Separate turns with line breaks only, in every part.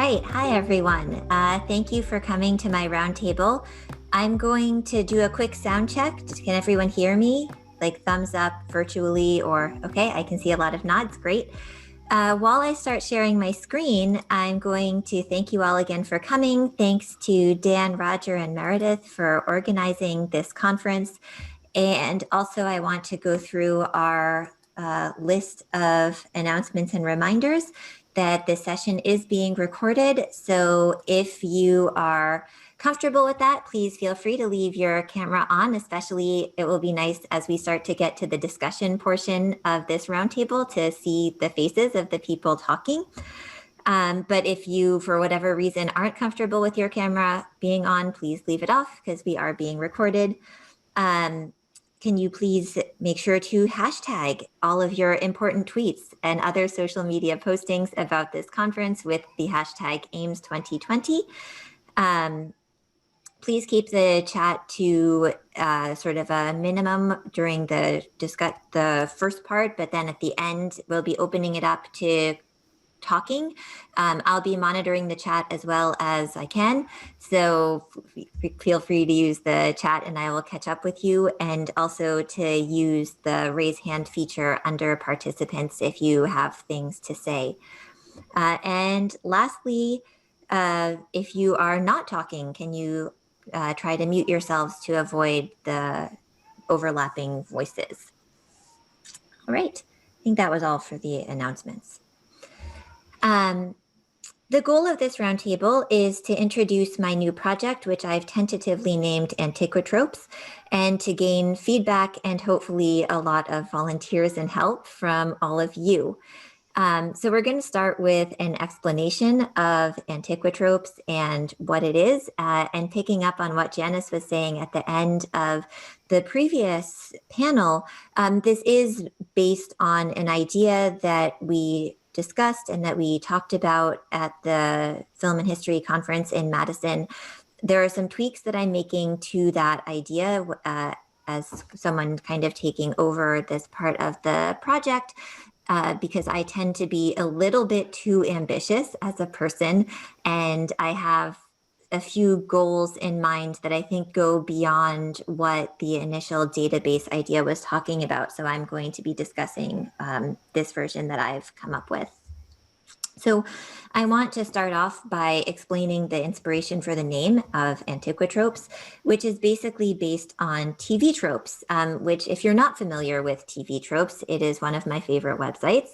right. Hi, everyone. Thank you for coming to my roundtable. I'm going to do a quick sound check. Can everyone hear me? Like thumbs up virtually or okay, I can see a lot of nods. Great. While I start sharing my screen, I'm going to thank you all again for coming. Thanks to Dan, Roger, and Meredith for organizing this conference. And also I want to go through our list of announcements and reminders that this session is being recorded. So if you are comfortable with that, please feel free to leave your camera on, especially it will be nice as we start to get to the discussion portion of this roundtable to see the faces of the people talking. But if you, for whatever reason, aren't comfortable with your camera being on, please leave it off because we are being recorded. Can you please make sure to hashtag all of your important tweets and other social media postings about this conference with the hashtag AIMS2020. Please keep the chat to sort of a minimum during the first part, but then at the end, we'll be opening it up to talking. I'll be monitoring the chat as well as I can. So feel free to use the chat and I will catch up with you, and also to use the raise hand feature under participants if you have things to say. And lastly, if you are not talking, can you try to mute yourselves to avoid the overlapping voices? All right, I think that was all for the announcements. The goal of this roundtable is to introduce my new project, which I've tentatively named Antiquitropes, and to gain feedback and hopefully a lot of volunteers and help from all of you. So we're going to start with an explanation of Antiquitropes and what it is, and picking up on what Janice was saying at the end of the previous panel. This is based on an idea that we discussed and that we talked about at the Film and History Conference in Madison. There are some tweaks that I'm making to that idea as someone kind of taking over this part of the project, because I tend to be a little bit too ambitious as a person, and I have a few goals in mind that I think go beyond what the initial database idea was talking about. So I'm going to be discussing this version that I've come up with. So I want to start off by explaining the inspiration for the name of Antiquitropes, which is basically based on TV tropes, which if you're not familiar with TV tropes, it is one of my favorite websites.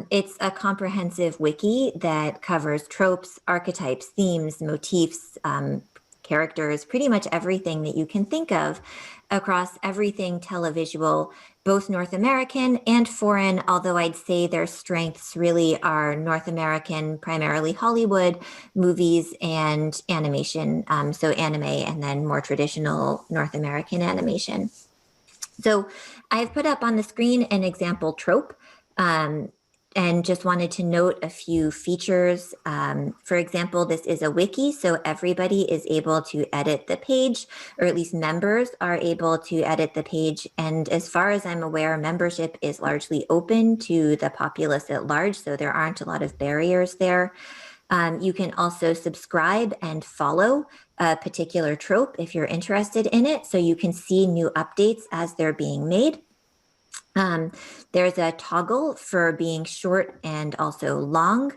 It's a comprehensive wiki that covers tropes, archetypes, themes, motifs, characters, pretty much everything that you can think of across everything televisual, both North American and foreign, although I'd say their strengths really are North American, primarily Hollywood, movies and animation, so anime and then more traditional North American animation. So I've put up on the screen an example trope, and just wanted to note a few features. For example, this is a wiki, so everybody is able to edit the page, or at least members are able to edit the page. And as far as I'm aware, membership is largely open to the populace at large, so there aren't a lot of barriers there. You can also subscribe and follow a particular trope if you're interested in it, so you can see new updates as they're being made. There's a toggle for being short and also long.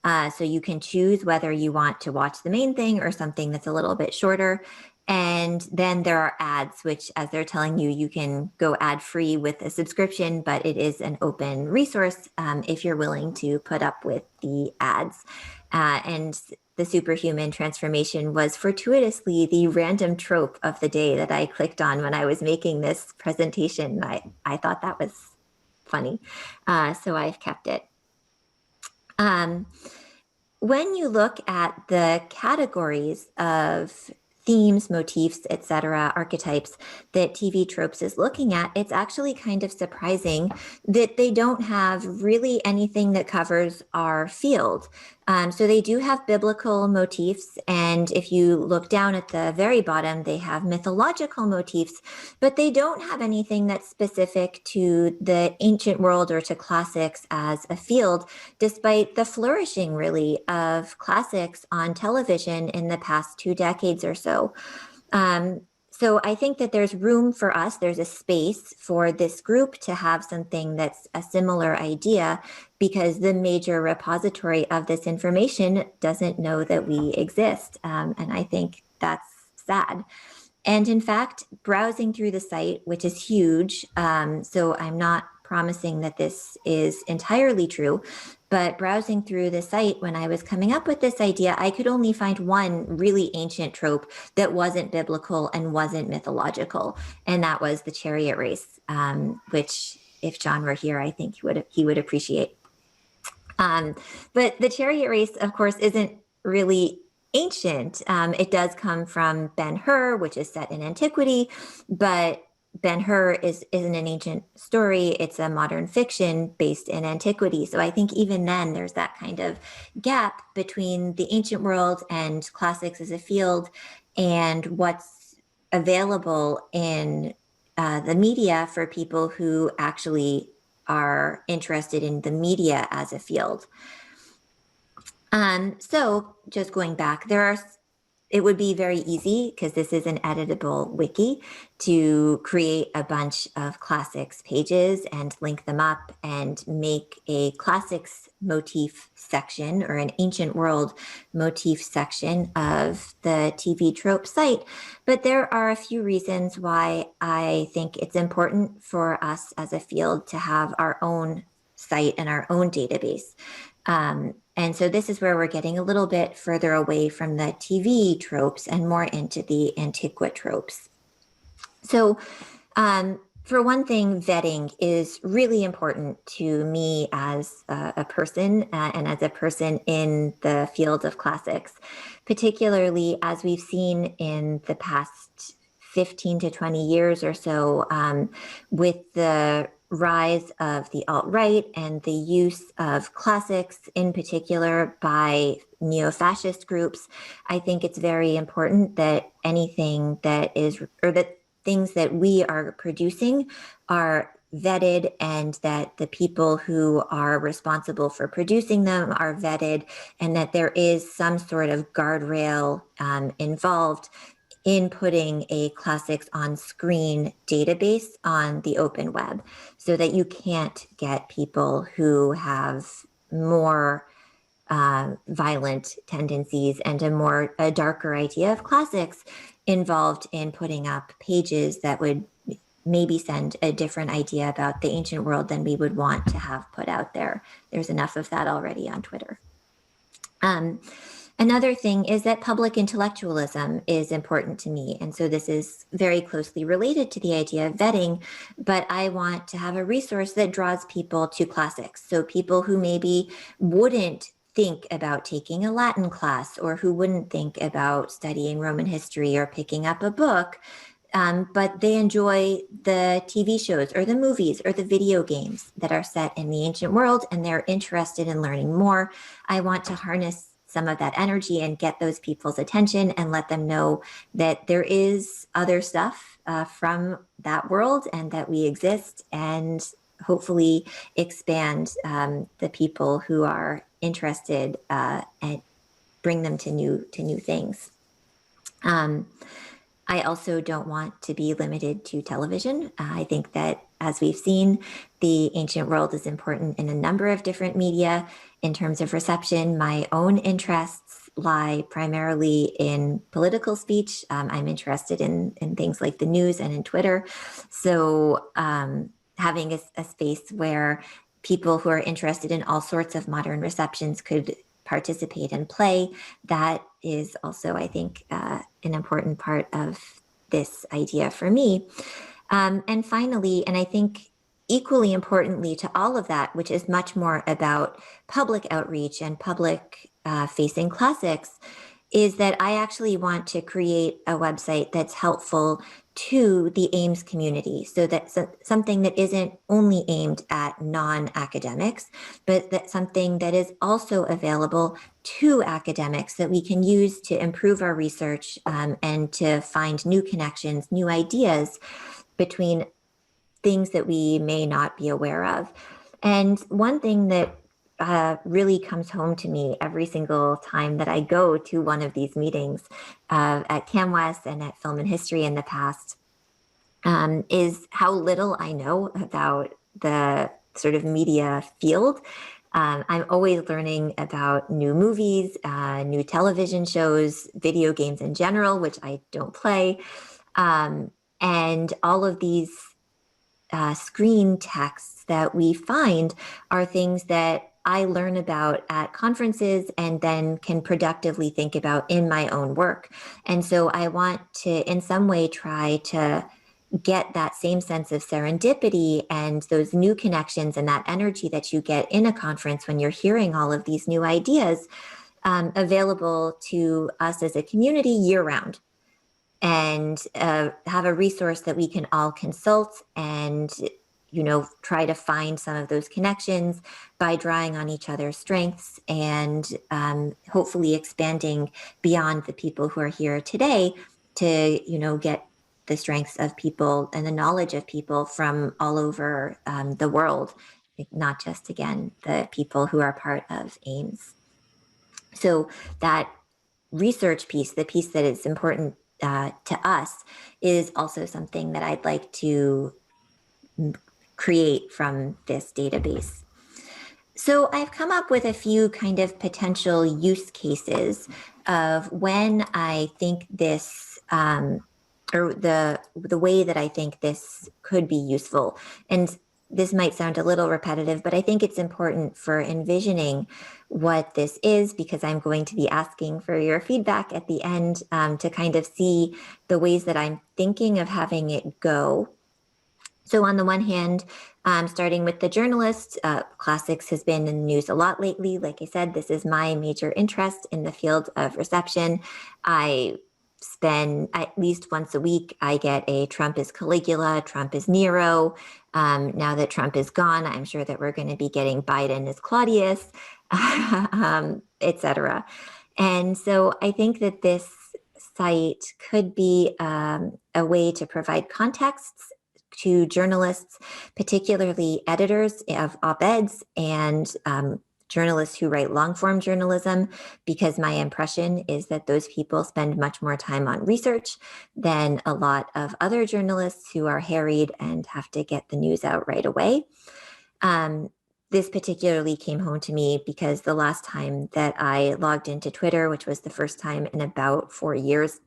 So you can choose whether you want to watch the main thing or something that's a little bit shorter. And then there are ads, which as they're telling you, you can go ad free with a subscription, but it is an open resource if you're willing to put up with the ads. And the superhuman transformation was fortuitously the random trope of the day that I clicked on when I was making this presentation. I thought that was funny, so I've kept it. When you look at the categories of themes, motifs, etc., archetypes that TV Tropes is looking at, it's actually kind of surprising that they don't have really anything that covers our field. So they do have biblical motifs, and if you look down at the very bottom, they have mythological motifs, but they don't have anything that's specific to the ancient world or to classics as a field, despite the flourishing, really, of classics on television in the past 2 decades or so. Um, so I think that there's room for us, there's a space for this group to have something that's a similar idea, because the major repository of this information doesn't know that we exist. And I think that's sad. And in fact, browsing through the site, which is huge, so I'm not promising that this is entirely true, but browsing through the site when I was coming up with this idea, I could only find one really ancient trope that wasn't biblical and wasn't mythological, and that was the chariot race, which, if John were here, I think he would appreciate. But the chariot race, of course, isn't really ancient. It does come from Ben-Hur, which is set in antiquity, but Ben-Hur isn't an ancient story. It's a modern fiction based in antiquity. So I think even then there's that kind of gap between the ancient world and classics as a field and what's available in the media for people who actually are interested in the media as a field. So just going back, it would be very easy, because this is an editable wiki, to create a bunch of classics pages and link them up and make a classics motif section or an ancient world motif section of the TV trope site. But there are a few reasons why I think it's important for us as a field to have our own site and our own database. And so this is where we're getting a little bit further away from the TV tropes and more into the antiqua tropes. So for one thing, vetting is really important to me as a person and as a person in the field of classics, particularly as we've seen in the past 15 to 20 years or so, with the rise of the alt-right and the use of classics in particular by neo-fascist groups. I think it's very important that anything that is, or that things that we are producing are vetted, and that the people who are responsible for producing them are vetted, and that there is some sort of guardrail involved in putting a classics on screen database on the open web, so that you can't get people who have more violent tendencies and a darker idea of classics involved in putting up pages that would maybe send a different idea about the ancient world than we would want to have put out there. There's enough of that already on Twitter. Another thing is that public intellectualism is important to me. And so this is very closely related to the idea of vetting, but I want to have a resource that draws people to classics. So people who maybe wouldn't think about taking a Latin class, or who wouldn't think about studying Roman history or picking up a book, but they enjoy the TV shows or the movies or the video games that are set in the ancient world, and they're interested in learning more. I want to harness some of that energy and get those people's attention and let them know that there is other stuff from that world, and that we exist, and hopefully expand the people who are interested and bring them to new things. I also don't want to be limited to television. I think that, as we've seen, the ancient world is important in a number of different media. In terms of reception, my own interests lie primarily in political speech. I'm interested in things like the news and in Twitter. So having a space where people who are interested in all sorts of modern receptions could participate and play, that is also, I think, an important part of this idea for me. And finally, and I think equally importantly to all of that, which is much more about public outreach and public facing classics, is that I actually want to create a website that's helpful to the Ames community. So that's something that isn't only aimed at non-academics, but that's something that is also available to academics that we can use to improve our research and to find new connections, new ideas between things that we may not be aware of. And one thing that really comes home to me every single time that I go to one of these meetings at CamWest and at Film and History in the past is how little I know about the sort of media field. I'm always learning about new movies, new television shows, video games in general, which I don't play, and all of these screen texts that we find are things that I learn about at conferences and then can productively think about in my own work. And so I want to, in some way, try to get that same sense of serendipity and those new connections and that energy that you get in a conference when you're hearing all of these new ideas available to us as a community year round, and have a resource that we can all consult and try to find some of those connections by drawing on each other's strengths and hopefully expanding beyond the people who are here today to get the strengths of people and the knowledge of people from all over the world, not just, again, the people who are part of Ames. So that research piece, the piece that is important to us, is also something that I'd like to create from this database. So I've come up with a few kind of potential use cases of when I think this, or the way that I think this could be useful. And this might sound a little repetitive, but I think it's important for envisioning what this is, because I'm going to be asking for your feedback at the end to kind of see the ways that I'm thinking of having it go. So on the one hand, starting with the journalists, classics has been in the news a lot lately. Like I said, this is my major interest in the field of reception. I spend at least once a week, I get a Trump is Caligula, Trump is Nero. Now that Trump is gone, I'm sure that we're going to be getting Biden as Claudius, etc. And so I think that this site could be a way to provide contexts to journalists, particularly editors of op-eds and journalists who write long-form journalism, because my impression is that those people spend much more time on research than a lot of other journalists who are harried and have to get the news out right away. This particularly came home to me because the last time that I logged into Twitter, which was the first time in about 4 years,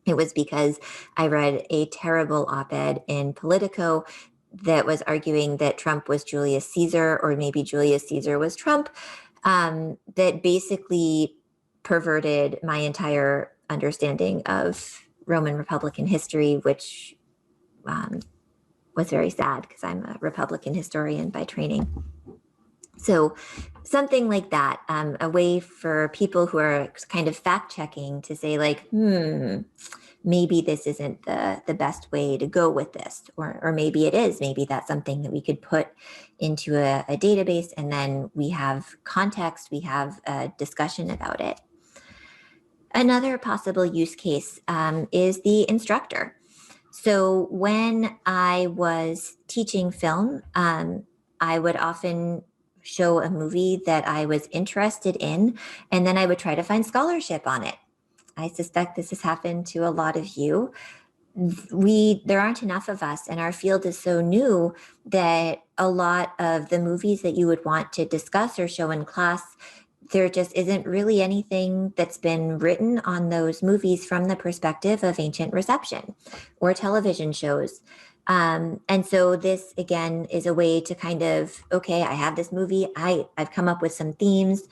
it was because I read a terrible op-ed in Politico that was arguing that Trump was Julius Caesar, or maybe Julius Caesar was Trump, that basically perverted my entire understanding of Roman Republican history, which was very sad because I'm a Republican historian by training. So something like that, a way for people who are kind of fact-checking to say like, maybe this isn't the best way to go with this, or maybe it is. Maybe that's something that we could put into a database, and then we have context, we have a discussion about it. Another possible use case is the instructor. So when I was teaching film, I would often show a movie that I was interested in, and then I would try to find scholarship on it. I suspect this has happened to a lot of you. There aren't enough of us, and our field is so new that a lot of the movies that you would want to discuss or show in class, there just isn't really anything that's been written on those movies from the perspective of ancient reception or television shows. And so this, again, is a way to kind of, okay, I have this movie, I've come up with some themes.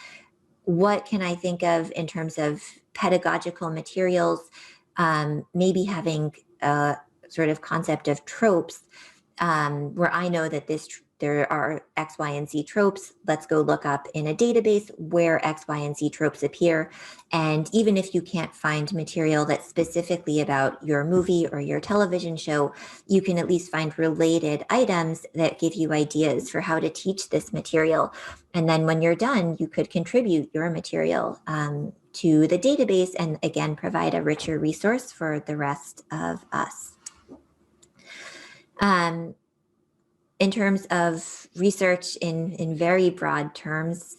What can I think of in terms of pedagogical materials? Maybe having a sort of concept of tropes, where I know that this there are X, Y, and Z tropes. Let's go look up in a database where X, Y, and Z tropes appear. And even if you can't find material that's specifically about your movie or your television show, you can at least find related items that give you ideas for how to teach this material. And then when you're done, you could contribute your material to the database and again, provide a richer resource for the rest of us. In terms of research in very broad terms,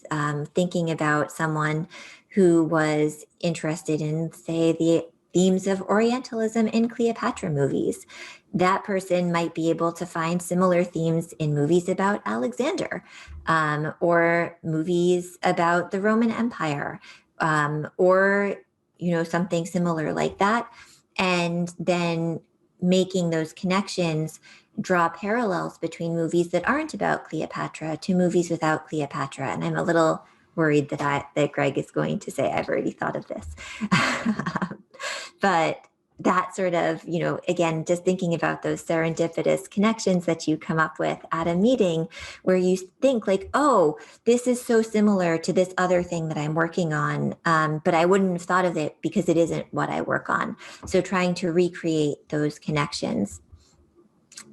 thinking about someone who was interested in, say, the themes of Orientalism in Cleopatra movies, that person might be able to find similar themes in movies about Alexander, or movies about the Roman Empire, or something similar like that, and then making those connections, draw parallels between movies that aren't about Cleopatra to movies without Cleopatra. And I'm a little worried that Greg is going to say, I've already thought of this. But that sort of, again, just thinking about those serendipitous connections that you come up with at a meeting where you think like, oh, this is so similar to this other thing that I'm working on, but I wouldn't have thought of it because it isn't what I work on. So trying to recreate those connections.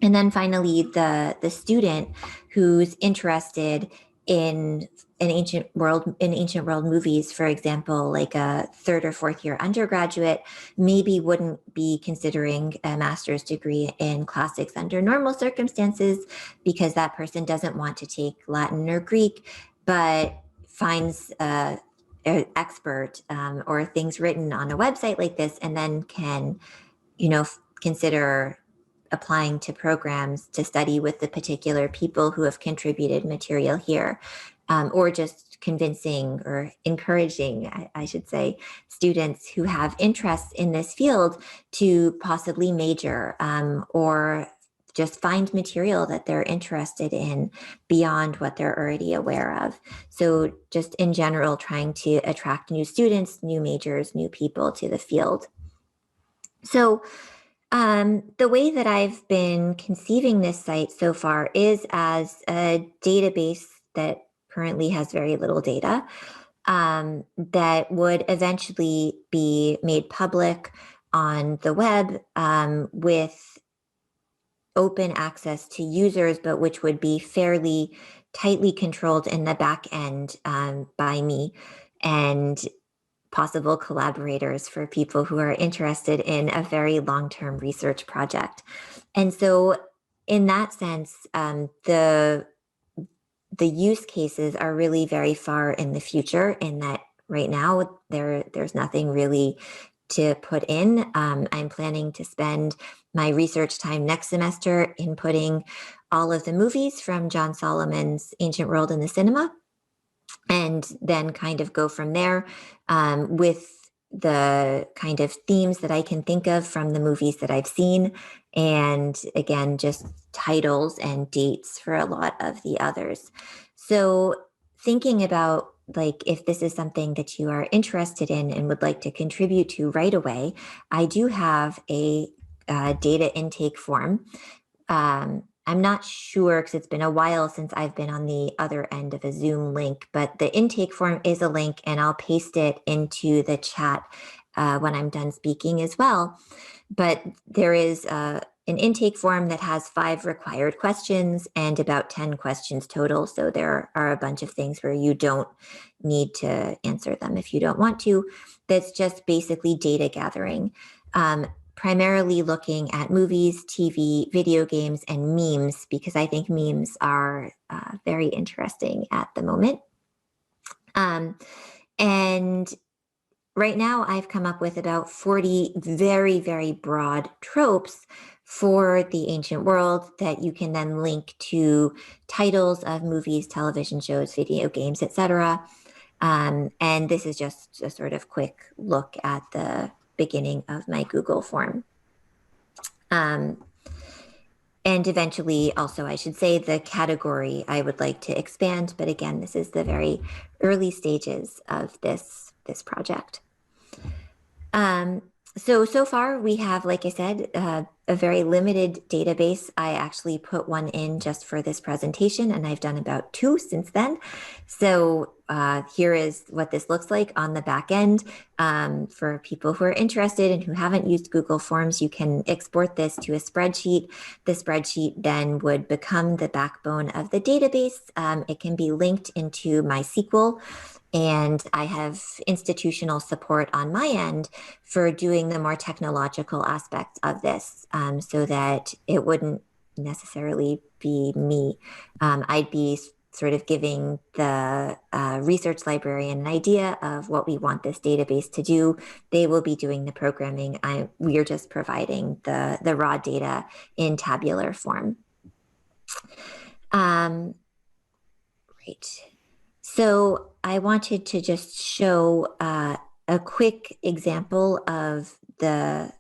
And then finally, the student who's interested in ancient world movies, for example, like a third or fourth year undergraduate, maybe wouldn't be considering a master's degree in classics under normal circumstances because that person doesn't want to take Latin or Greek, but finds an expert or things written on a website like this, and then can, consider applying to programs to study with the particular people who have contributed material here, or just convincing or encouraging, I should say, students who have interests in this field to possibly major, or just find material that they're interested in beyond what they're already aware of. So just in general, trying to attract new students, new majors, new people to the field. So the way that I've been conceiving this site so far is as a database that currently has very little data, that would eventually be made public on the web, with open access to users, but which would be fairly tightly controlled in the back end by me and possible collaborators for people who are interested in a very long-term research project. And so in that sense, the use cases are really very far in the future, in that right now there's nothing really to put in. I'm planning to spend my research time next semester inputting all of the movies from John Solomon's Ancient World in the Cinema, and then kind of go from there with the kind of themes that I can think of from the movies that I've seen. And again, just titles and dates for a lot of the others. So thinking about, like, if this is something that you are interested in and would like to contribute to right away, I do have a data intake form. I'm not sure because it's been a while since I've been on the other end of a Zoom link, but the intake form is a link, and I'll paste it into the chat when I'm done speaking as well. But there is an intake form that has 5 required questions and about 10 questions total. So there are a bunch of things where you don't need to answer them if you don't want to. That's just basically data gathering. Primarily looking at movies, TV, video games, and memes, because I think memes are very interesting at the moment. And right now I've come up with about 40 very, very broad tropes for the ancient world that you can then link to titles of movies, television shows, video games, etc. And this is just a sort of quick look at the beginning of my Google form. And eventually also, I should say, the category I would like to expand, but again, this is the very early stages of this project. So far we have, like I said, a very limited database. I actually put one in just for this presentation, and I've done about 2 since then. So here is what this looks like on the back end. For people who are interested and who haven't used Google Forms, you can export this to a spreadsheet. The spreadsheet then would become the backbone of the database. It can be linked into MySQL. And I have institutional support on my end for doing the more technological aspects of this, so that it wouldn't necessarily be me. I'd be sort of giving the research librarian an idea of what we want this database to do. They will be doing the programming. We are just providing the raw data in tabular form. Great. So I wanted to just show a quick example of the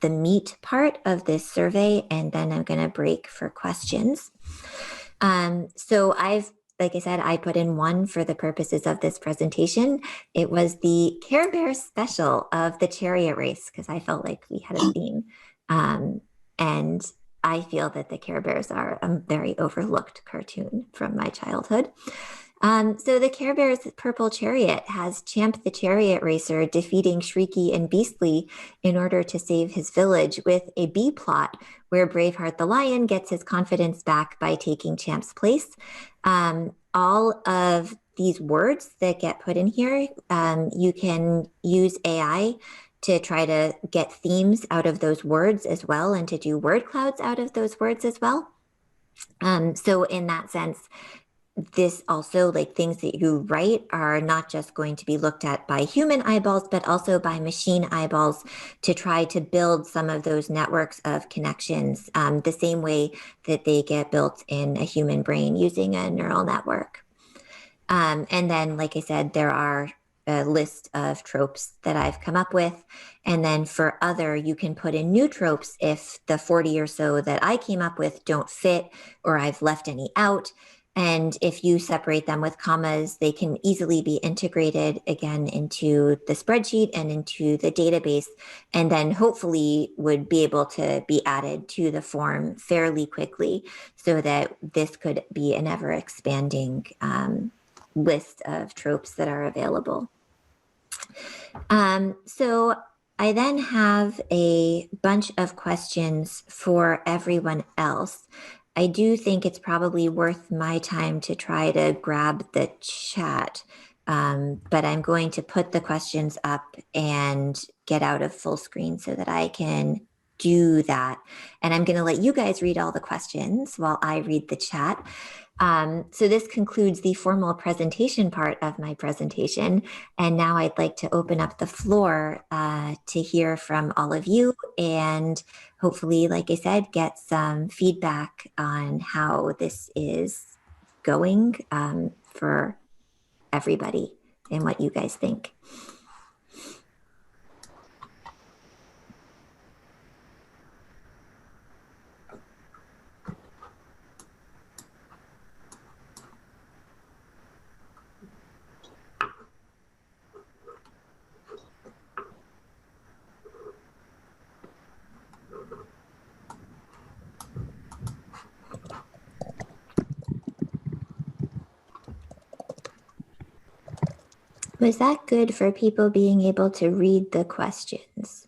meat part of this survey, and then I'm going to break for questions. So like I said, I put in 1 for the purposes of this presentation. It was the Care Bears special of the chariot race, because I felt like we had a theme. And I feel that the Care Bears are a very overlooked cartoon from my childhood. So the Care Bears Purple Chariot has Champ the Chariot Racer defeating Shrieky and Beastly in order to save his village, with a B plot where Braveheart the Lion gets his confidence back by taking Champ's place. All of these words that get put in here, you can use AI to try to get themes out of those words as well, and to do word clouds out of those words as well. So in that sense, this also, like, things that you write are not just going to be looked at by human eyeballs, but also by machine eyeballs, to try to build some of those networks of connections, the same way that they get built in a human brain using a neural network. And then, like I said, there are a list of tropes that I've come up with. And then for other, you can put in new tropes if the 40 or so that I came up with don't fit, or I've left any out. And if you separate them with commas, they can easily be integrated again into the spreadsheet and into the database, and then hopefully would be able to be added to the form fairly quickly, so that this could be an ever expanding list of tropes that are available. So I then have a bunch of questions for everyone else. I do think it's probably worth my time to try to grab the chat, but I'm going to put the questions up and get out of full screen so that I can do that. And I'm going to let you guys read all the questions while I read the chat. So this concludes the formal presentation part of my presentation. And now I'd like to open up the floor to hear from all of you, and hopefully, like I said, get some feedback on how this is going for everybody and what you guys think. Was that good for people being able to read the questions?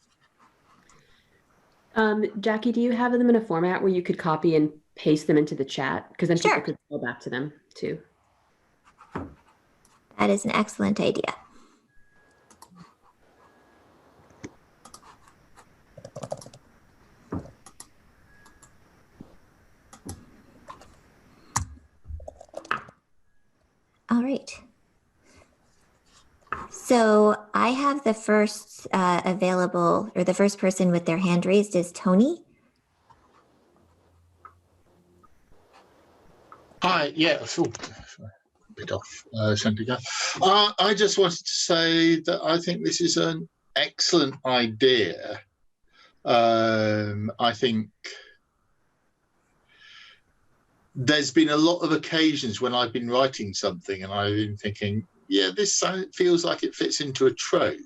Jackie, do you have them in a format where you could copy and paste them into the chat? Because then people could go back to them too.
That is an excellent idea. All right. So I have the first available, or the first person with their hand raised is Tony.
Hi, yeah, a bit off, Shantika. I just wanted to say that I think this is an excellent idea. I think there's been a lot of occasions when I've been writing something and I've been thinking, yeah, this feels like it fits into a trope.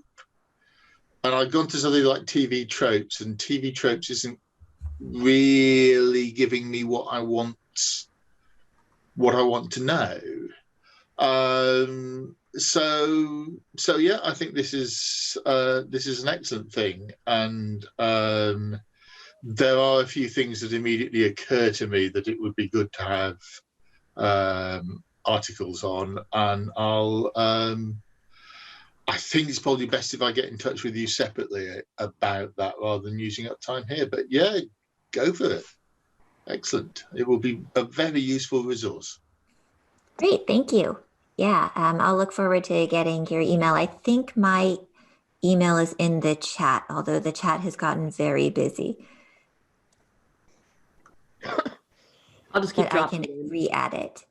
and I've gone to something like TV Tropes, and TV Tropes isn't really giving me what I want to know. So yeah, I think this is an excellent thing, and there are a few things that immediately occur to me that it would be good to have articles on, and I think it's probably best if I get in touch with you separately about that rather than using up time here. But yeah, go for it. Excellent. It will be a very useful resource.
Great, thank you. Yeah, I'll look forward to getting your email. I think my email is in the chat, although the chat has gotten very busy.
I'll just keep
but I can
dropping.
re-add it.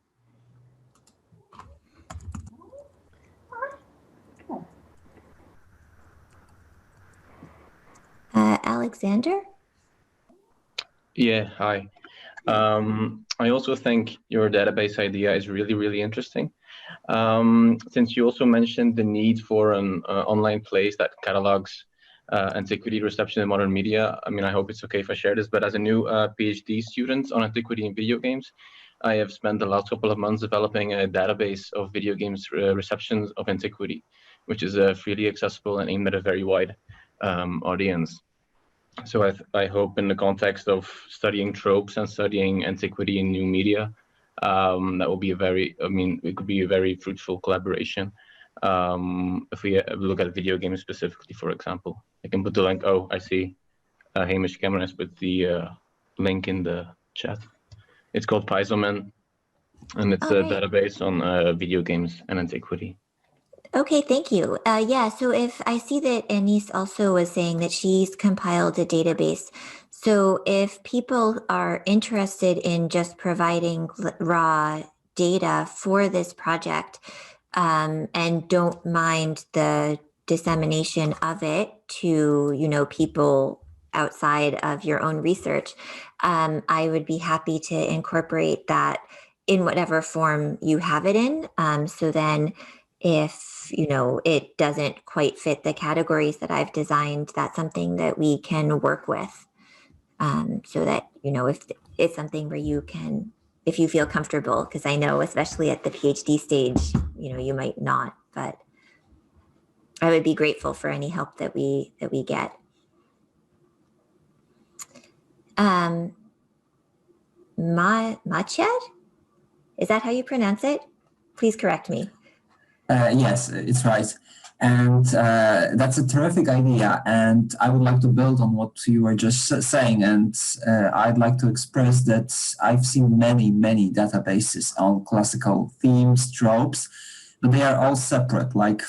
Alexander?
Yeah, hi. I also think your database idea is really, really interesting. Since you also mentioned the need for an online place that catalogs antiquity reception in modern media, I mean, I hope it's okay if I share this, but as a new PhD student on antiquity in video games, I have spent the last couple of months developing a database of video games receptions of antiquity, which is freely accessible and aimed at a very wide audience. So I hope in the context of studying tropes and studying antiquity in new media, that will be it could be a very fruitful collaboration. If we look at video games specifically, for example, I can put the link. Oh, I see Hamish Cameron has put the link in the chat. It's called Paizoman, and it's a database on video games and antiquity.
Okay, thank you. Yeah, so if I see that Anise also was saying that she's compiled a database. So if people are interested in just providing raw data for this project and don't mind the dissemination of it to, people outside of your own research, I would be happy to incorporate that in whatever form you have it in. So then if it doesn't quite fit the categories that I've designed, that's something that we can work with, so that if it's something where if you feel comfortable, because I know especially at the PhD stage, you might not, but I would be grateful for any help that we get. Mached? Is that how you pronounce it? Please correct me.
Yes, it's right. And that's a terrific idea. And I would like to build on what you were just saying. And I'd like to express that I've seen many, many databases on classical themes, tropes, but they are all separate. Like,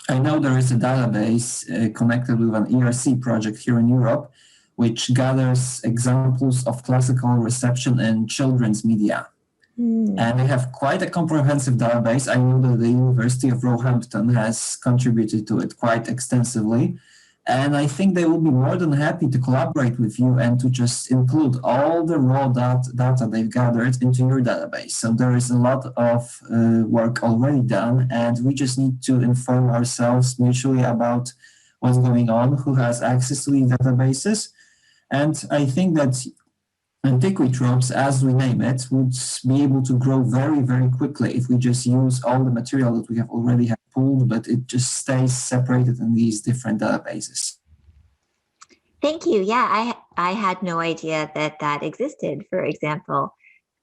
I know there is a database connected with an ERC project here in Europe, which gathers examples of classical reception in children's media. And they have quite a comprehensive database. I know that the University of Roehampton has contributed to it quite extensively. And I think they will be more than happy to collaborate with you and to just include all the raw data they've gathered into your database. So there is a lot of work already done, and we just need to inform ourselves mutually about what's going on, who has access to these databases. And I think that Antiquity Tropes, as we name it, would be able to grow very, very quickly if we just use all the material that we already have pulled, but it just stays separated in these different databases.
Thank you. Yeah, I had no idea that existed, for example.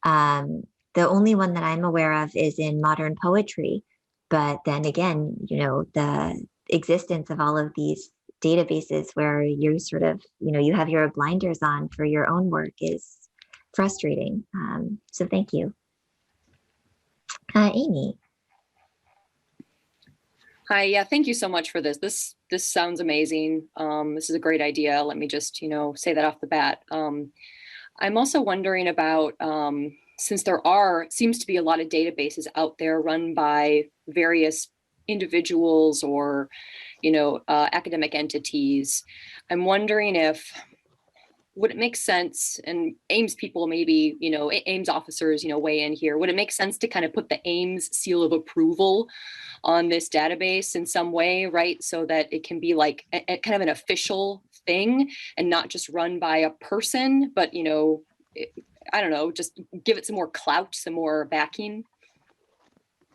The only one that I'm aware of is in modern poetry. But then again, the existence of all of these databases where you're sort of, you have your blinders on for your own work is frustrating. So thank you. Amy.
Hi, yeah, thank you so much for this. This sounds amazing. This is a great idea. Let me just, say that off the bat. I'm also wondering about, since there seems to be a lot of databases out there run by various individuals or academic entities. I'm wondering if would it make sense, and Ames people maybe, Ames officers, weigh in here, would it make sense to kind of put the Ames seal of approval on this database in some way, right? So that it can be like a kind of an official thing and not just run by a person, but, I don't know, just give it some more clout, some more backing.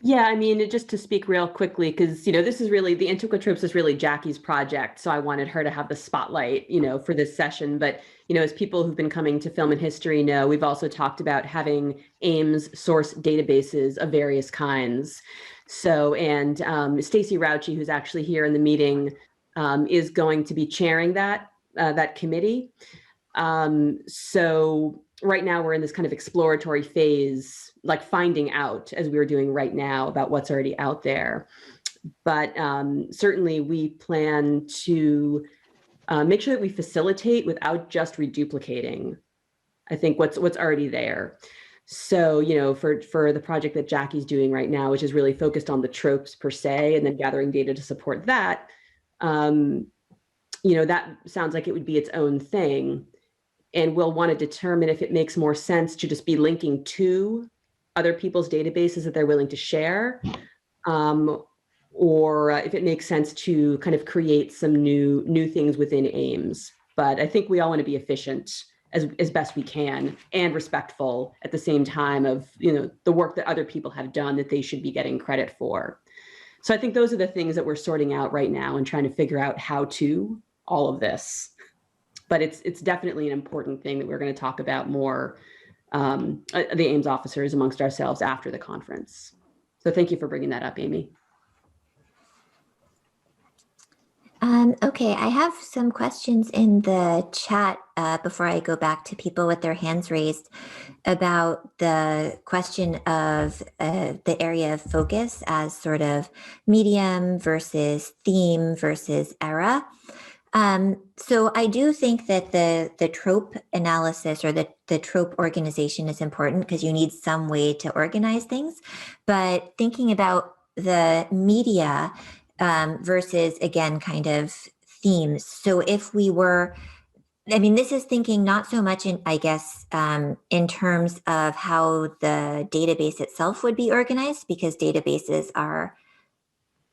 Yeah, I mean, just to speak real quickly, because, this is really, the Antiquitropes is really Jackie's project. So I wanted her to have the spotlight, for this session. But, as people who've been coming to Film and History know, we've also talked about having Ames source databases of various kinds. So, and Stacy Rauchi, who's actually here in the meeting, is going to be chairing that committee. So right now we're in this kind of exploratory phase, like finding out, as we were doing right now, about what's already out there. But certainly we plan to make sure that we facilitate without just reduplicating, I think, what's already there. So, for the project that Jackie's doing right now, which is really focused on the tropes per se, and then gathering data to support that, that sounds like it would be its own thing. And we'll want to determine if it makes more sense to just be linking to other people's databases that they're willing to share, or if it makes sense to kind of create some new things within Ames. But I think we all want to be efficient as best we can and respectful at the same time of, the work that other people have done that they should be getting credit for. So I think those are the things that we're sorting out right now and trying to figure out how to all of this. But it's definitely an important thing that we're going to talk about more, the Ames officers amongst ourselves after the conference. So thank you for bringing that up, Amy.
Okay, I have some questions in the chat before I go back to people with their hands raised about the question of the area of focus as sort of medium versus theme versus era. So I do think that the trope analysis or the trope organization is important because you need some way to organize things. But thinking about the media versus, again, kind of themes. So if we were, this is thinking not so much in, I guess, in terms of how the database itself would be organized, because databases are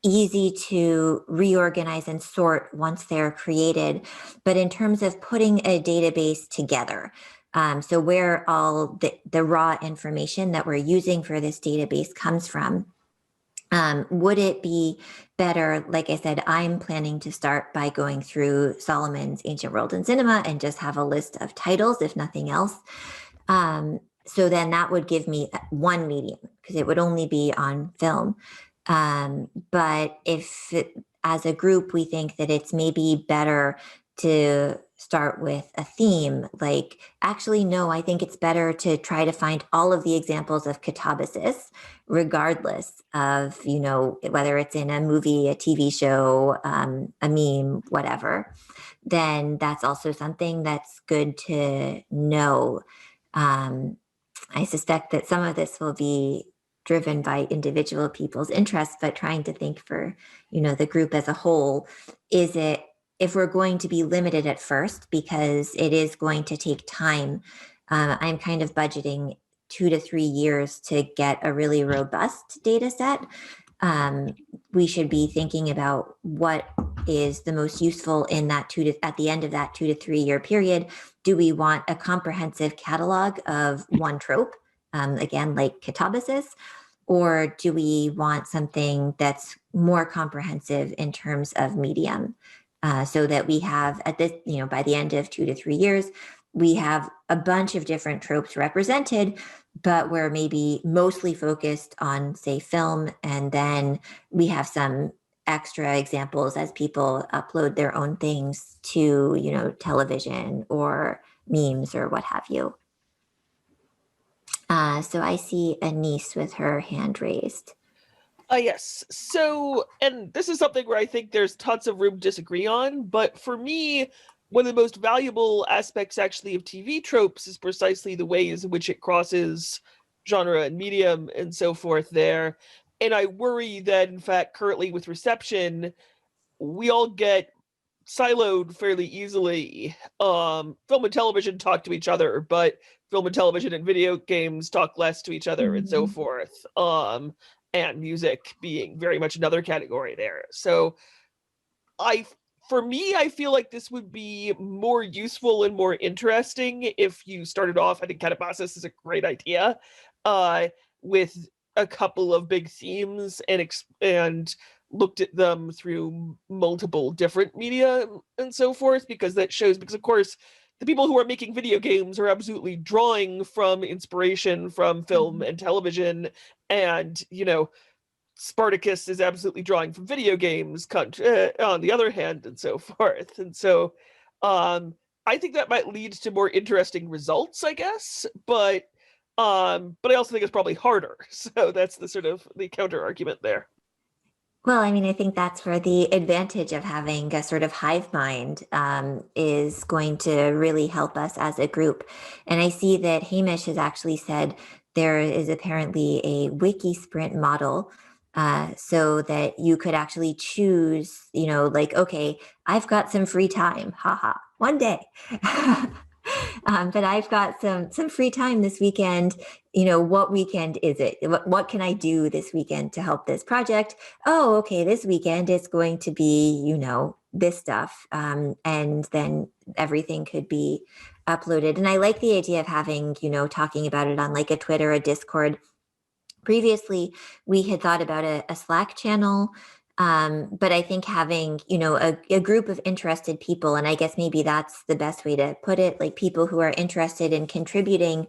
easy to reorganize and sort once they're created, but in terms of putting a database together. So where all the raw information that we're using for this database comes from, would it be better, like I said, I'm planning to start by going through Solomon's Ancient World in Cinema and just have a list of titles, if nothing else. So then that would give me one medium because it would only be on film. But if as a group, we think that it's maybe better to start with a theme, like, actually, no, I think it's better to try to find all of the examples of catabasis, regardless of, whether it's in a movie, a TV show, a meme, whatever, then that's also something that's good to know. I suspect that some of this will be driven by individual people's interests, but trying to think for, the group as a whole, is it, if we're going to be limited at first, because it is going to take time, I'm kind of budgeting 2 to 3 years to get a really robust data set. We should be thinking about what is the most useful in that at the end of that 2 to 3 year period. Do we want a comprehensive catalog of one trope? Again, like catabasis, or do we want something that's more comprehensive in terms of medium, so that we have at this, by the end of 2 to 3 years, we have a bunch of different tropes represented, but we're maybe mostly focused on, say, film, and then we have some extra examples as people upload their own things to, television or memes or what have you. So I see Anise with her hand raised.
Yes. So, and this is something where I think there's tons of room to disagree on, but for me, one of the most valuable aspects actually of TV tropes is precisely the ways in which it crosses genre and medium and so forth there. And I worry that, in fact, currently with reception, we all get siloed fairly easily. Film and television talk to each other, but film and television and video games talk less to each other, and so forth. And music being very much another category there. So for me, I feel like this would be more useful and more interesting if you started off. I think Catabasis is a great idea, with a couple of big themes and looked at them through multiple different media and so forth, because of course the people who are making video games are absolutely drawing from inspiration from film and television, and Spartacus is absolutely drawing from video games on the other hand, and so forth. And so I think that might lead to more interesting results, I guess, but I also think it's probably harder. So that's the counter argument there.
Well, I mean, I think that's where the advantage of having a sort of hive mind is going to really help us as a group. And I see that Hamish has actually said there is apparently a Wikisprint model, so that you could actually choose, like, okay, I've got some free time, haha, one day. But I've got some free time this weekend. What weekend is it? What can I do this weekend to help this project? Oh, okay, this weekend it's going to be, this stuff. And then everything could be uploaded. And I like the idea of having, talking about it on like a Twitter, a Discord. Previously, we had thought about a Slack channel. But I think having, a group of interested people, and I guess maybe that's the best way to put it, like people who are interested in contributing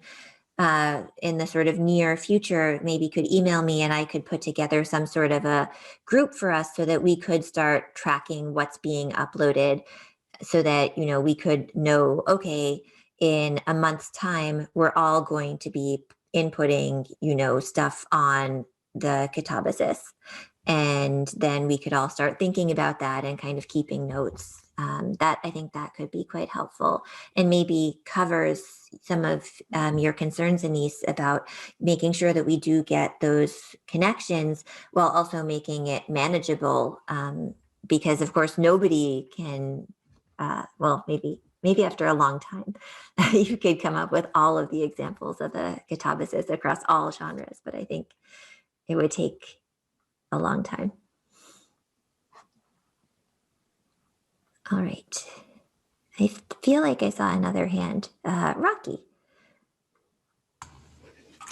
in the sort of near future, maybe could email me and I could put together some sort of a group for us so that we could start tracking what's being uploaded, so that, we could know, okay, in a month's time, we're all going to be inputting, stuff on the Catabasis. And then we could all start thinking about that and kind of keeping notes. I think that could be quite helpful, and maybe covers some of your concerns, Anise, about making sure that we do get those connections while also making it manageable. Because of course nobody can, maybe after a long time, you could come up with all of the examples of the Catabasis across all genres, but I think it would take a long time. All right. I feel like I saw another hand. Rocky.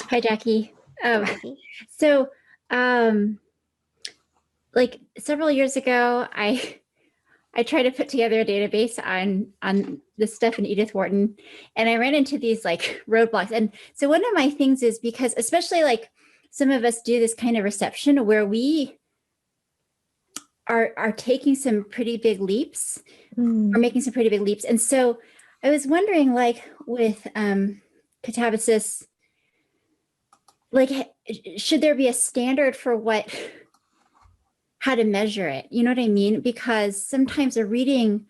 Hi, Jackie.
Rocky.
So, like several years ago, I tried to put together a database on the stuff in Edith Wharton, and I ran into these like roadblocks. And so one of my things is, because especially like some of us do this kind of reception where we are taking some pretty big leaps, or making some pretty big leaps. And so I was wondering, like with Catabasis, like, should there be a standard for how to measure it? You know what I mean? Because sometimes a reading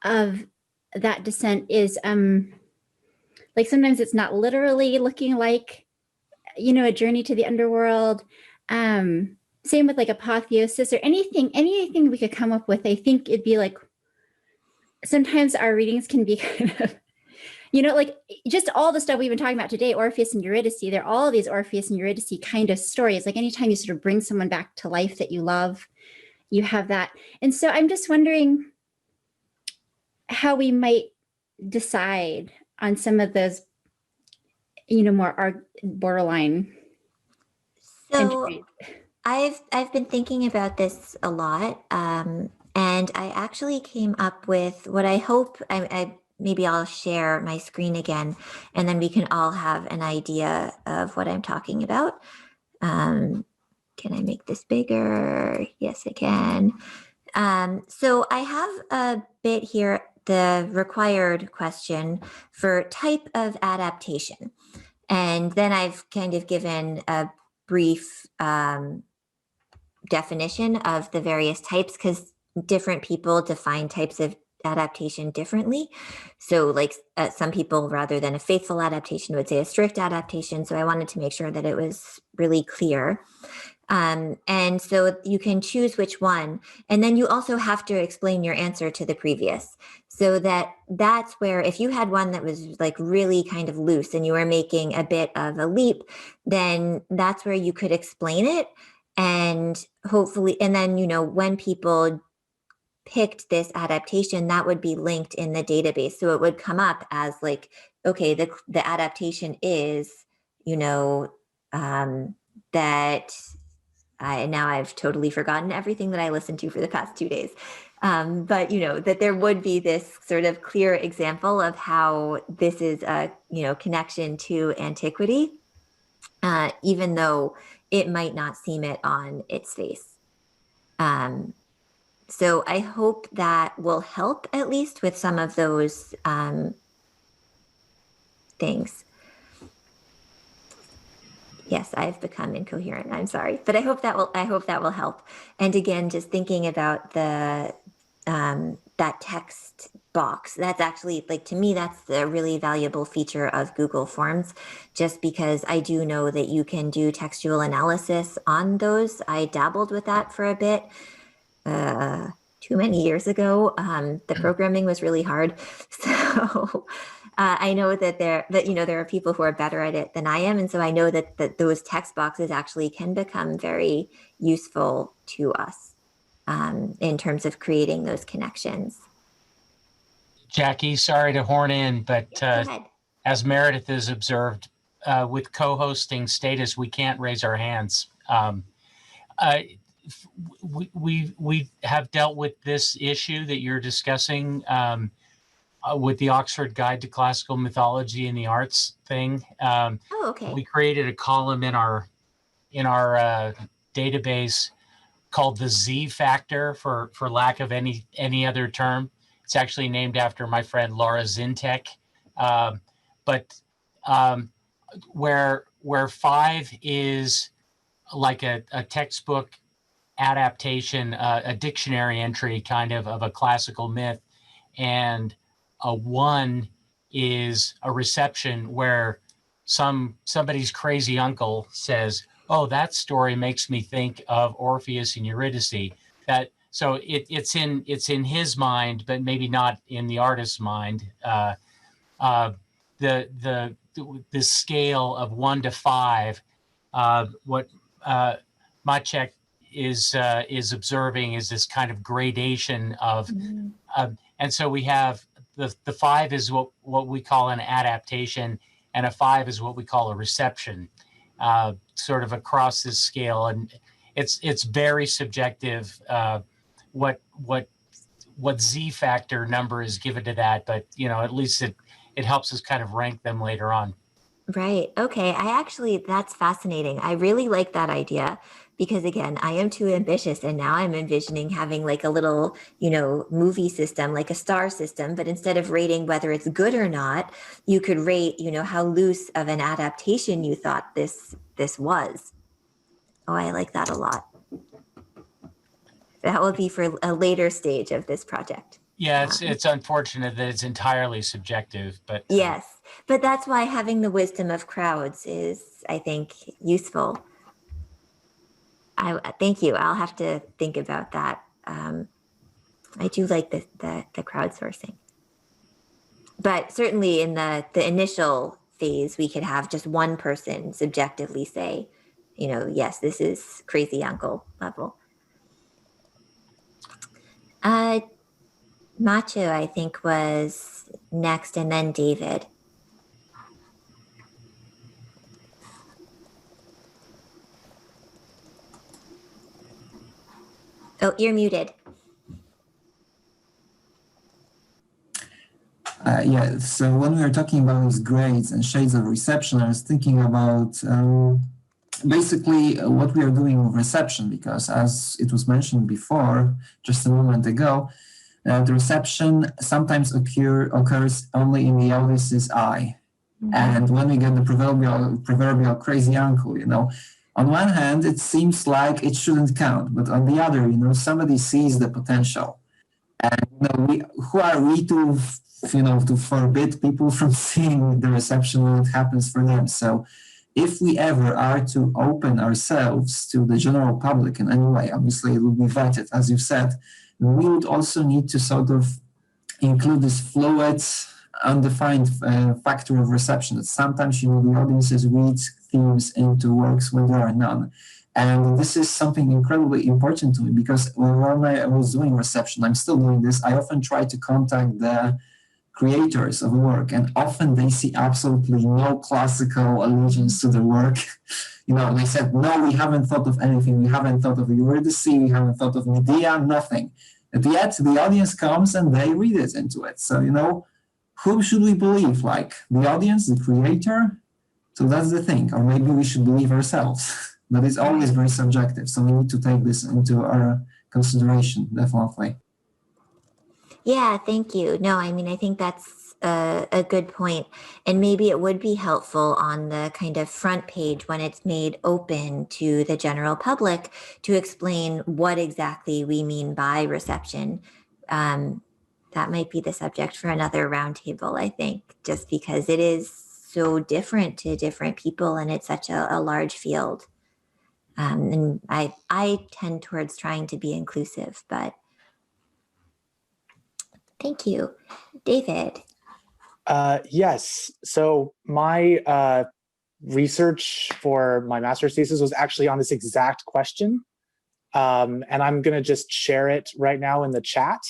of that descent is like, sometimes it's not literally looking like, a journey to the underworld. Same with like apotheosis or anything we could come up with. I think it'd be like, sometimes our readings can be kind of, like just all the stuff we've been talking about today, Orpheus and Eurydice, they're all these Orpheus and Eurydice kind of stories. Like anytime you sort of bring someone back to life that you love, you have that. And so I'm just wondering how we might decide on some of those, more borderline entries.
I've been thinking about this a lot, and I actually came up with what I hope. Maybe I'll share my screen again, and then we can all have an idea of what I'm talking about. Can I make this bigger? Yes, I can. So I have a bit here, the required question for type of adaptation, and then I've kind of given a brief definition of the various types, because different people define types of adaptation differently. So like some people, rather than a faithful adaptation, would say a strict adaptation. So I wanted to make sure that it was really clear. And so you can choose which one. And then you also have to explain your answer to the previous. So that's where if you had one that was like really kind of loose and you were making a bit of a leap, then that's where you could explain it. And hopefully, and then, when people picked this adaptation, that would be linked in the database. So it would come up as like, okay, the adaptation is, that now I've totally forgotten everything that I listened to for the past 2 days. But, that there would be this sort of clear example of how this is a, connection to antiquity, even though it might not seem it on its face. So I hope that will help at least with some of those things. Yes, I've become incoherent. I'm sorry, but I hope that will help. And again, just thinking about the that text box, that's actually, like, to me, that's the really valuable feature of Google Forms, just because I do know that you can do textual analysis on those. I dabbled with that for a bit. Too many years ago. The programming was really hard. So I know that there are people who are better at it than I am. And so I know that those text boxes actually can become very useful to us in terms of creating those connections.
Jackie, sorry to horn in, but as Meredith has observed, with co-hosting status, we can't raise our hands. We have dealt with this issue that you're discussing with the Oxford Guide to Classical Mythology and the Arts thing.
Okay.
We created a column in our database called the Z Factor for lack of any other term. It's actually named after my friend Laura Zintek. But where 5 is like a textbook adaptation, a dictionary entry kind of a classical myth, and a 1 is a reception where somebody's crazy uncle says, "Oh, that story makes me think of Orpheus and Eurydice." So it's in his mind, but maybe not in the artist's mind. The scale of 1 to 5, what Maciek is observing is this kind of gradation of, and so we have the 5 is what we call an adaptation, and a 5 is what we call a reception, sort of across this scale, and it's very subjective what Z factor number is given to that, but at least it helps us kind of rank them later on.
Right. Okay. That's fascinating. I really like that idea because, again, I am too ambitious, and now I'm envisioning having like a little, movie system, like a star system, but instead of rating whether it's good or not, you could rate, how loose of an adaptation you thought this was. Oh, I like that a lot. That will be for a later stage of this project.
Yeah, it's unfortunate that it's entirely subjective, but
yes, but that's why having the wisdom of crowds is, I think, useful. Thank you. I'll have to think about that. I do like the crowdsourcing, but certainly in the initial phase, we could have just one person subjectively say, yes, this is crazy uncle level. Macho, I think, was next, and then David. Oh, you're muted.
Yeah, so when we were talking about these grades and shades of reception, I was thinking about basically what we are doing with reception, because as it was mentioned before, just a moment ago, the reception sometimes occurs only in the audience's eye. Mm-hmm. And when we get the proverbial crazy uncle, on one hand, it seems like it shouldn't count, but on the other, somebody sees the potential. And who are we to forbid people from seeing the reception when it happens for them? So if we ever are to open ourselves to the general public in any way, obviously it will be vetted, as you said, we would also need to sort of include this fluid, undefined factor of reception, that sometimes, the audiences read themes into works when there are none. And this is something incredibly important to me, because when I was doing reception, I'm still doing this, I often try to contact the creators of work, and often they see absolutely no classical allegiance to the work. And they said, no, we haven't thought of anything, we haven't thought of Eurydice, we haven't thought of Medea, nothing. And yet the audience comes and they read it into it. So, who should we believe? Like the audience, the creator? So that's the thing. Or maybe we should believe ourselves. But it's always very subjective. So we need to take this into our consideration, definitely.
Yeah, thank you. No, I mean, I think that's a good point. And maybe it would be helpful on the kind of front page when it's made open to the general public to explain what exactly we mean by reception. That might be the subject for another roundtable, I think, just because it is so different to different people and it's such a large field. And I tend towards trying to be inclusive, but thank you. David.
Yes. So my research for my master's thesis was actually on this exact question. And I'm going to just share it right now in the chat.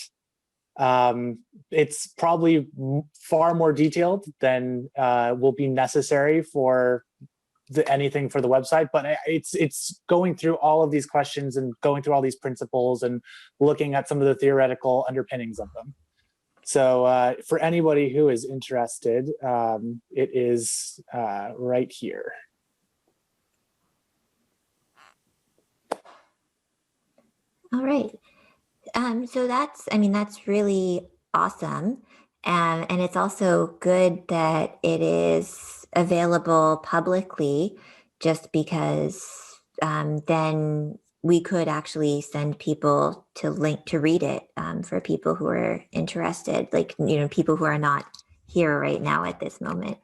It's probably far more detailed than will be necessary for anything for the website, but it's going through all of these questions and going through all these principles and looking at some of the theoretical underpinnings of them. So for anybody who is interested, it is right here.
All right. So that's really awesome. And it's also good that it is available publicly, just because then we could actually send people to link to read it for people who are interested, like, people who are not here right now at this moment.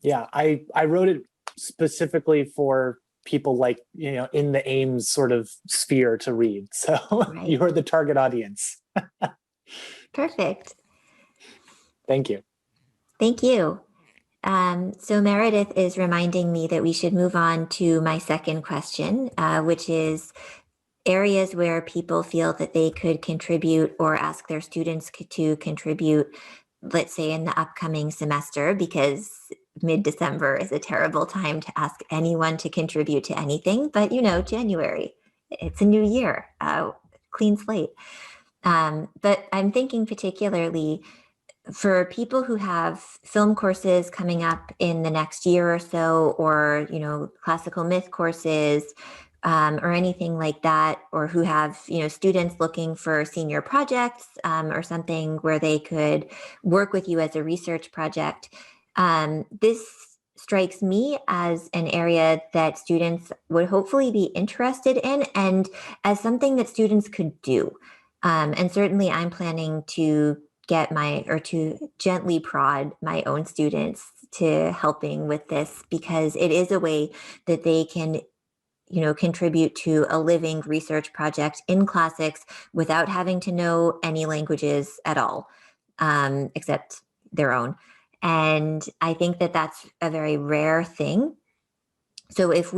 Yeah, I wrote it specifically for people like, in the AIMS sort of sphere to read. So right. You are the target audience.
Perfect.
Thank you.
Thank you. So Meredith is reminding me that we should move on to my second question, which is areas where people feel that they could contribute or ask their students to contribute, let's say in the upcoming semester, because mid-December is a terrible time to ask anyone to contribute to anything, but January, it's a new year, clean slate. But I'm thinking particularly for people who have film courses coming up in the next year or so, or, classical myth courses, or anything like that, or who have, students looking for senior projects, or something where they could work with you as a research project. This strikes me as an area that students would hopefully be interested in, and as something that students could do. And certainly I'm planning to to gently prod my own students to helping with this, because it is a way that they can, contribute to a living research project in classics without having to know any languages at all, except their own. And I think that that's a very rare thing. So if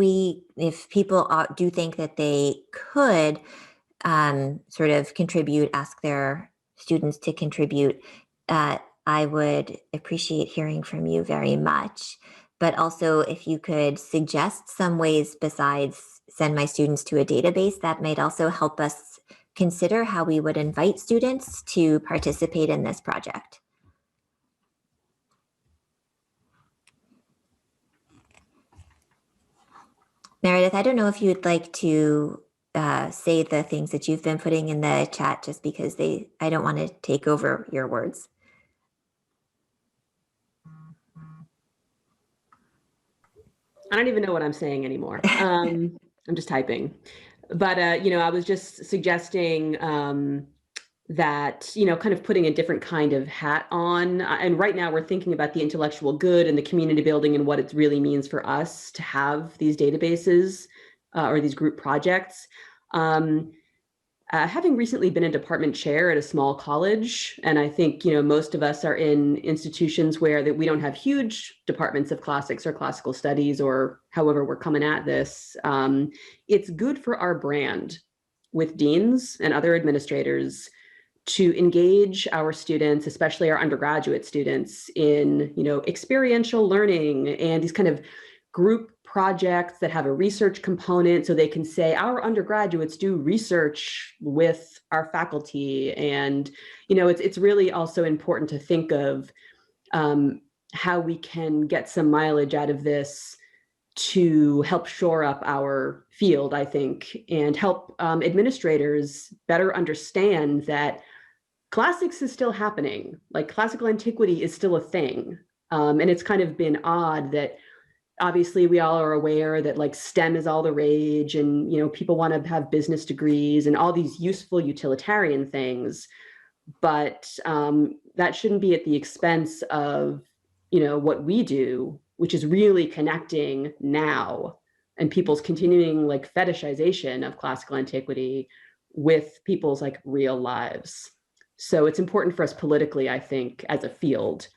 people do think that they could sort of contribute, ask their students to contribute, I would appreciate hearing from you very much. But also, if you could suggest some ways besides send my students to a database, that might also help us consider how we would invite students to participate in this project. Meredith, I don't know if you'd like to say the things that you've been putting in the chat, just because I don't want to take over your words.
I don't even know what I'm saying anymore. I'm just typing. But, I was just suggesting that, kind of putting a different kind of hat on. And right now we're thinking about the intellectual good and the community building and what it really means for us to have these databases or these group projects. Having recently been a department chair at a small college, and I think, most of us are in institutions where that we don't have huge departments of classics or classical studies or however we're coming at this. It's good for our brand with deans and other administrators to engage our students, especially our undergraduate students, in experiential learning and these kind of group projects that have a research component, so they can say our undergraduates do research with our faculty. And it's really also important to think of how we can get some mileage out of this to help shore up our field, I think, and help administrators better understand that classics is still happening. Like, classical antiquity is still a thing. And it's kind of been odd that obviously we all are aware that like STEM is all the rage, and people want to have business degrees and all these useful utilitarian things, but that shouldn't be at the expense of what we do, which is really connecting now and people's continuing like fetishization of classical antiquity with people's like real lives. So it's important for us politically, I think, as a field,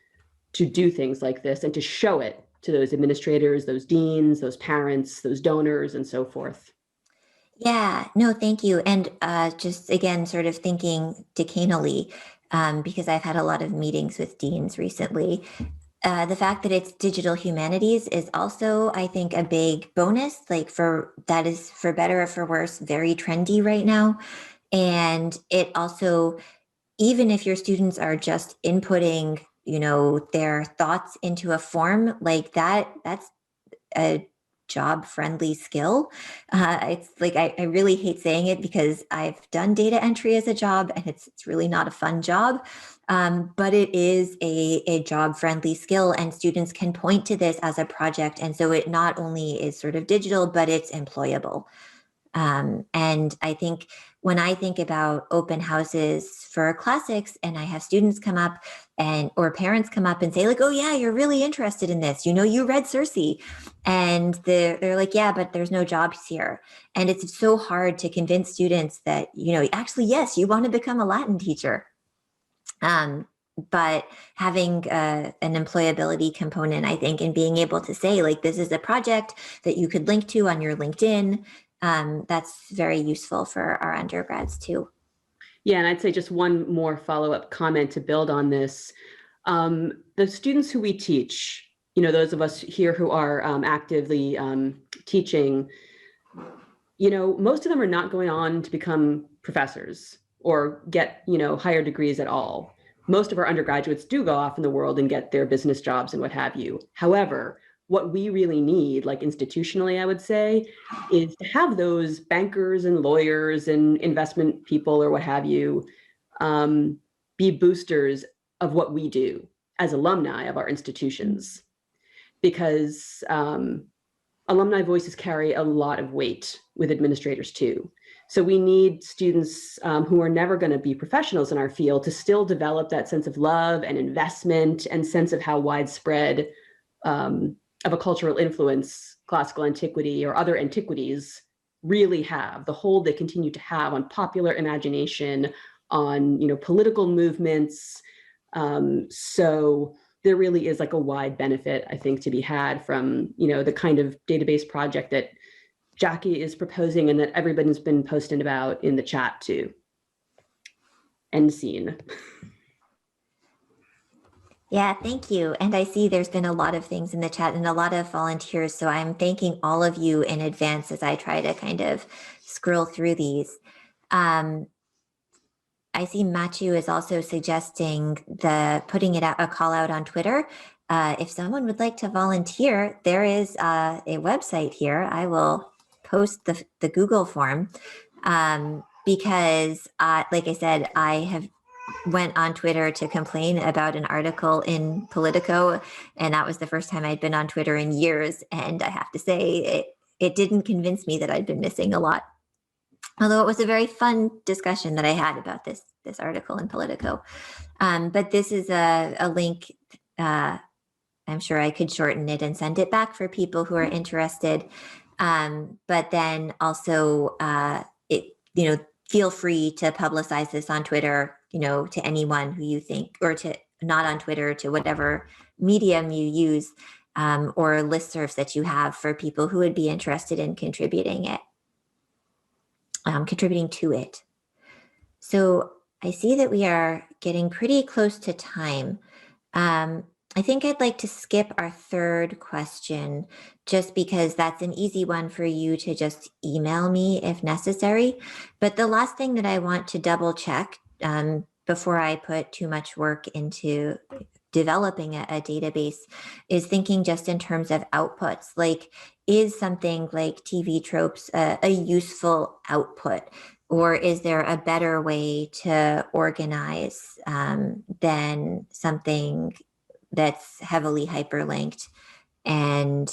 to do things like this and to show it to those administrators, those deans, those parents, those donors, and so forth.
Yeah, no, thank you. And just again, sort of thinking decanally, because I've had a lot of meetings with deans recently. The fact that it's digital humanities is also, I think, a big bonus. That is, for better or for worse, very trendy right now. And it also, even if your students are just inputting, their thoughts into a form like that's a job-friendly skill. It's like, I really hate saying it because I've done data entry as a job and it's really not a fun job. But it is a job-friendly skill, and students can point to this as a project. And so it not only is sort of digital, but it's employable. And I think when I think about open houses for classics and I have students come up or parents come up and say like, oh yeah, you're really interested in this, you read Circe, and they're like, yeah, but there's no jobs here. And it's so hard to convince students that, actually, yes, you want to become a Latin teacher. But having an employability component, I think, and being able to say like, this is a project that you could link to on your LinkedIn, that's very useful for our undergrads too.
Yeah, and I'd say just one more follow-up comment to build on this. The students who we teach, those of us here who are actively teaching, most of them are not going on to become professors or get, higher degrees at all. Most of our undergraduates do go off in the world and get their business jobs and what have you. However, what we really need, like institutionally, I would say, is to have those bankers and lawyers and investment people or what have you be boosters of what we do as alumni of our institutions. Because alumni voices carry a lot of weight with administrators too. So we need students who are never going to be professionals in our field to still develop that sense of love and investment and sense of how widespread of a cultural influence classical antiquity or other antiquities really have, the hold they continue to have on popular imagination, on political movements. So there really is like a wide benefit, I think, to be had from the kind of database project that Jackie is proposing and that everybody's been posting about in the chat too. End scene.
Yeah, thank you. And I see there's been a lot of things in the chat and a lot of volunteers. So I'm thanking all of you in advance as I try to kind of scroll through these. I see Matthew is also suggesting putting it out, a call out on Twitter. If someone would like to volunteer, there is a website here. I will post the Google form because like I said, I went on Twitter to complain about an article in Politico, and that was the first time I'd been on Twitter in years. And I have to say, it didn't convince me that I'd been missing a lot. although it was a very fun discussion that I had about this article in Politico. But this is a link. I'm sure I could shorten it and send it back for people who are interested. But then also, feel free to publicize this on Twitter, to anyone who you think, or to not on Twitter, to whatever medium you use, or listservs that you have for people who would be interested in contributing to it. So I see that we are getting pretty close to time. I think I'd like to skip our third question, just because that's an easy one for you to just email me if necessary. But the last thing that I want to double check before I put too much work into developing a database is thinking just in terms of outputs. Like, is something like TV tropes a useful output? Or is there a better way to organize than something that's heavily hyperlinked and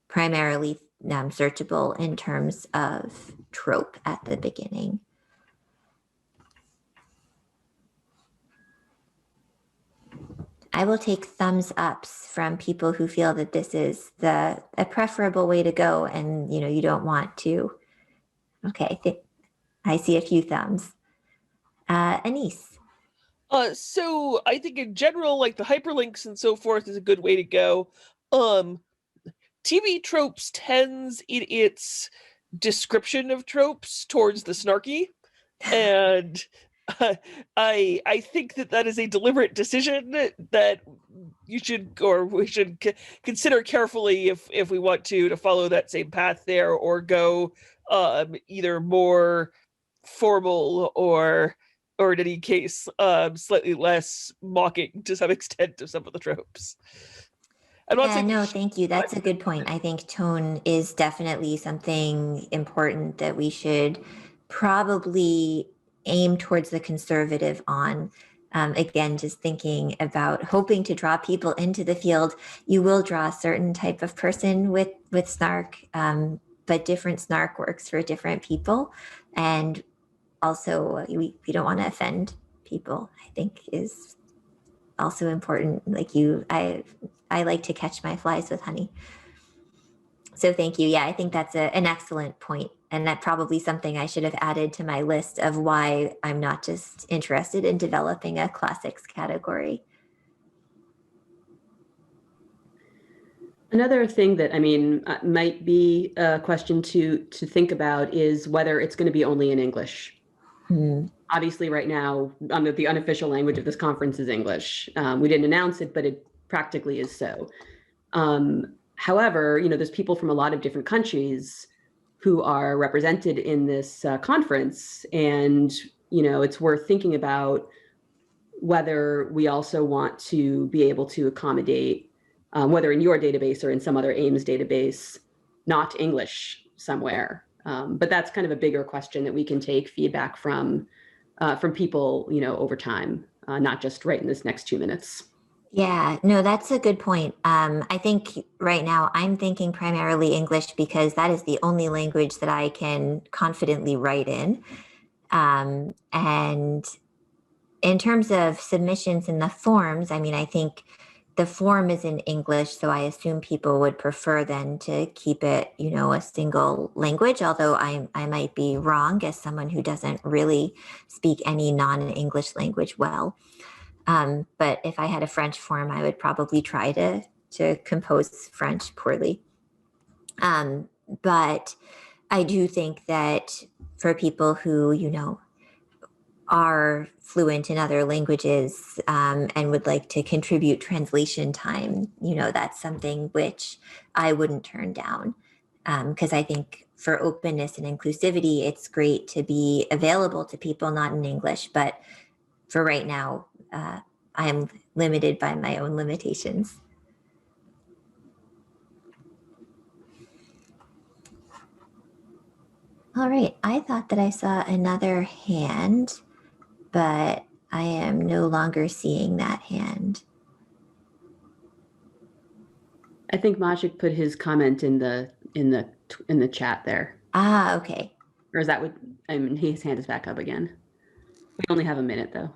primarily searchable in terms of trope at the beginning? I will take thumbs ups from people who feel that this is a preferable way to go, and you don't want to. Okay, I see a few thumbs. Anise.
So I think in general, like the hyperlinks and so forth is a good way to go. TV tropes tends in its description of tropes towards the snarky, and I think that is a deliberate decision that we should consider carefully if we want to follow that same path there, or go either more formal or in any case slightly less mocking to some extent of some of the tropes.
No, thank you. That's a good point. I think tone is definitely something important that we should probably aim towards the conservative on. Again, just thinking about hoping to draw people into the field. You will draw a certain type of person with snark, but different snark works for different people. And also, we don't want to offend people, I think is also important. Like I like to catch my flies with honey. So thank you. Yeah, I think that's an excellent point. And that probably something I should have added to my list of why I'm not just interested in developing a classics category.
Another thing that, might be a question to think about is whether it's going to be only in English. Obviously, right now, the unofficial language of this conference is English. We didn't announce it, but it practically is so. However, there's people from a lot of different countries who are represented in this conference, and it's worth thinking about whether we also want to be able to accommodate, whether in your database or in some other Ames database, not English somewhere. But that's kind of a bigger question that we can take feedback from people, over time, not just right in this next 2 minutes.
Yeah, no, that's a good point. I think right now I'm thinking primarily English because that is the only language that I can confidently write in. And in terms of submissions in the forms, I think the form is in English, so I assume people would prefer then to keep it, a single language, although I might be wrong as someone who doesn't really speak any non-English language well. But if I had a French form, I would probably try to compose French poorly. But I do think that for people who, are fluent in other languages and would like to contribute translation time, that's something which I wouldn't turn down. Because I think for openness and inclusivity, it's great to be available to people not in English, but for right now, I'm limited by my own limitations. All right, I thought that I saw another hand, but I am no longer seeing that hand.
I think Maciek put his comment in the chat there.
Ah, okay.
Or is that what, I mean, his hand is back up again. We only have a minute though.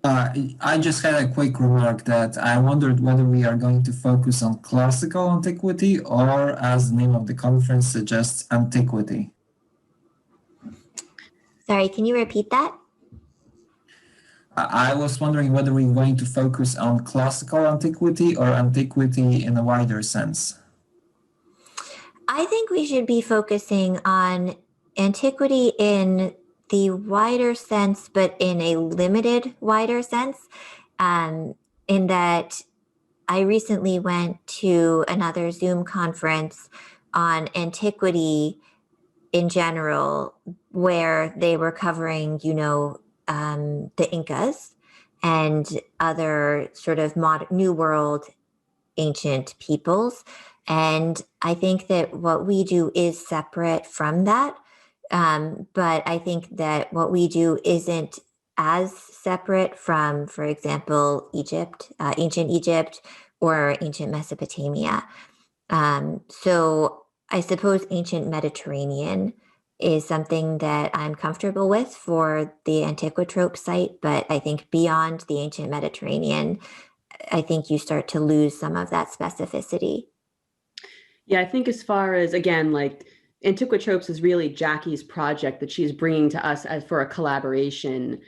I just had a quick remark that I wondered whether we are going to focus on classical antiquity or, as the name of the conference suggests, antiquity.
Sorry, can you repeat that?
I was wondering whether we're going to focus on classical antiquity or antiquity in a wider sense.
I think we should be focusing on antiquity in the wider sense, but in a limited wider sense, in that I recently went to another Zoom conference on antiquity in general, where they were covering, the Incas and other sort of New World ancient peoples. And I think that what we do is separate from that. But I think that what we do isn't as separate from, for example, Egypt, ancient Egypt, or ancient Mesopotamia. So I suppose ancient Mediterranean is something that I'm comfortable with for the Antiquitrope site, but I think beyond the ancient Mediterranean, I think you start to lose some of that specificity.
Yeah, I think as far as, again, like Antiquitropes is really Jackie's project that she's bringing to us as for a collaboration,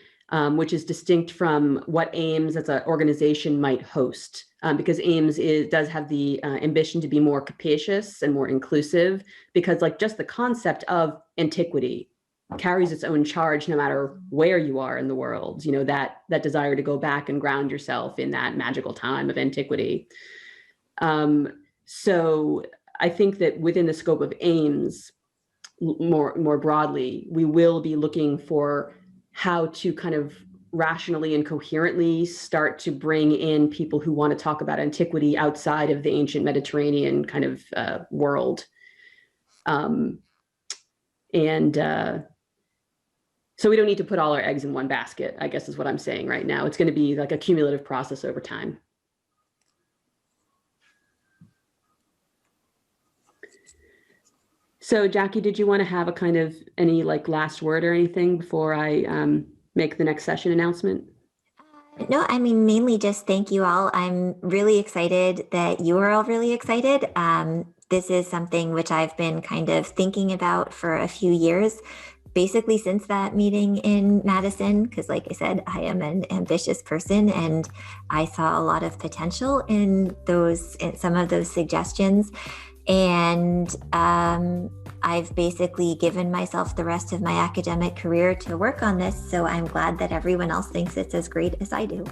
which is distinct from what AIMS as an organization might host, because AIMS does have the ambition to be more capacious and more inclusive, because like just the concept of antiquity carries its own charge no matter where you are in the world, that desire to go back and ground yourself in that magical time of antiquity. So I think that within the scope of AIMS, more broadly, we will be looking for how to kind of rationally and coherently start to bring in people who want to talk about antiquity outside of the ancient Mediterranean kind of world. So we don't need to put all our eggs in one basket, I guess is what I'm saying right now. It's going to be like a cumulative process over time. So Jackie, did you want to have a kind of any like last word or anything before I make the next session announcement?
No, I mean, mainly just thank you all. I'm really excited that you are all really excited. This is something which I've been kind of thinking about for a few years, basically since that meeting in Madison, because like I said, I am an ambitious person and I saw a lot of potential in some of those suggestions. And I've basically given myself the rest of my academic career to work on this. So I'm glad that everyone else thinks it's as great as I do.